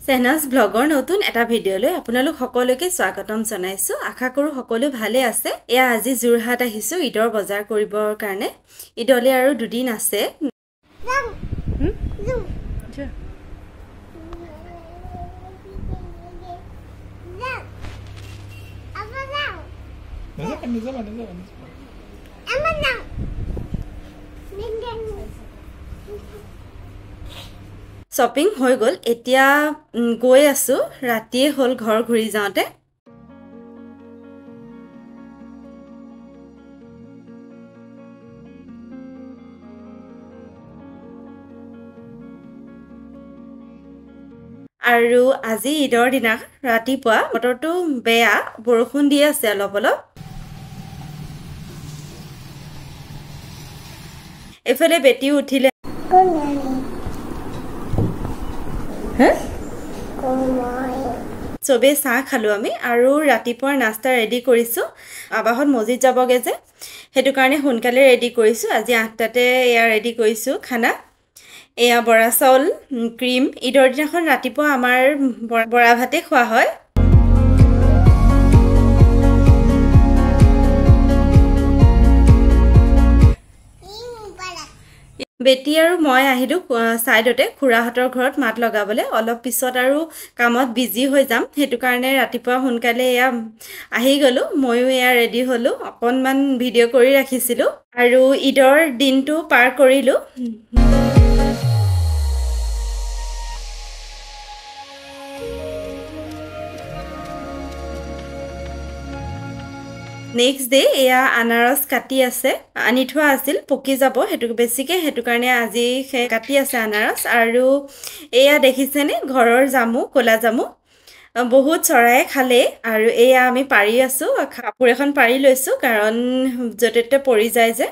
চেনাস ব্লগৰ নতুন এটা ভিডিঅ'লৈ আপোনালোক সকলোকে স্বাগতম জনাইছো আশা কৰো সকলো ভালে আছে এয়া আজি জুৰহাট আহিছো ঈদৰ বজাৰ কৰিবৰ কাৰণে ঈদলে আৰু দুদিন আছে শপিং হৈ গল এতিয়া গৈ আছো ৰাতিয়ে হল ঘৰ ঘুৰি যাওঁতে আৰু আজি ঈদৰ দিনা ৰাতিপুৱা বতৰটো বেয়া বৰষুণ দি আছে অলপ অলপ এফালে বেটি উঠিলে চবে চাহ খালো আমি আৰু ৰাতিপুৱাৰ নাস্তা ৰেডি কৰিছো আবাহত মছজিদ যাবগে যে হেতু কাৰণে সোনকালে ৰেডি কৰিছো আজি 8টাতে এয়া ৰেডি কৰিছো খানা এয়া বৰা চাউল ক্ৰীম ঈদৰ দিনাখন ৰাতিপুৱা আমাৰ বৰা ভাতে খোৱা হয় বেটি আৰু মই আহিলো সাইডতে খুৰাহতৰ ঘৰত মাত লগাবলে অলপ পিছত আৰু কামত বিজি হৈ যাম হেতু কাৰণে ৰাতিপুৱা সোনকালে এয়া আহি গলো ময়ো এয়া ৰেডি হলো অকনমান ভিডিঅ' কৰি ৰাখিছিলো আৰু ঈদৰ দিনটো পাৰ কৰিলো নেক্সট ডে এয়া আনাৰস কাটি আছে আনি থোৱা আছিল পকি যাব হেতু বেছিকে হেতু কাৰণে আজি কাটি আছে আনাৰস আৰু এয়া দেখিছেনে ঘৰৰ জামু কোলা জামু বহুত চৰাই খালে আৰু এয়া আমি পাৰি আছো কাপোৰ এখন পাৰি লৈছো কাৰণ জটেতে পৰি যায় যে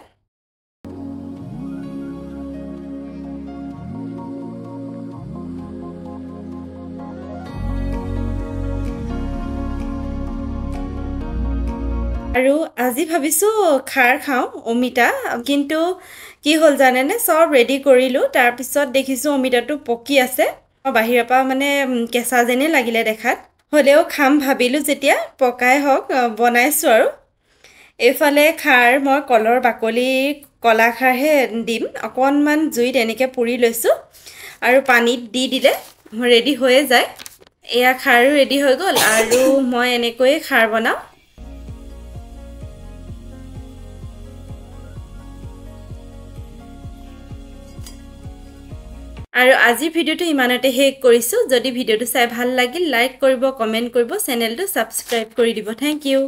আৰু আজি ভাবিছো খাৰ খাও অমিতা কিন্তু কি হল জানে নে সব ৰেডি কৰিলো তাৰ পিছত দেখিছো অমিতাটো পকি আছে বাহিৰৰ পৰা মানে কেঁচা যেনে লাগিলে দেখাত হলেও খাম ভাবিলো যেতিয়া পকাই হক বনাইছো আৰু এফালে খাৰ মই কলৰ বাকলি কলা খাৰহে দিম অকনমান জুইত এনেকে পুৰি লৈছো আৰু পানীত দি দিলে ৰেডি হৈ যায় এয়া খাৰ ৰেডি হৈ গল আৰু মই এনেকৈ খাৰ বনাও আৰু আজি ভিডিওটো ইমানতে শেষ কৰিছো যদি ভিডিওটো চাই ভাল লাগিল লাইক কৰিব কমেন্ট কৰিব চেনেলটো সাবস্ক্ৰাইব কৰি দিব থ্যাংক ইউ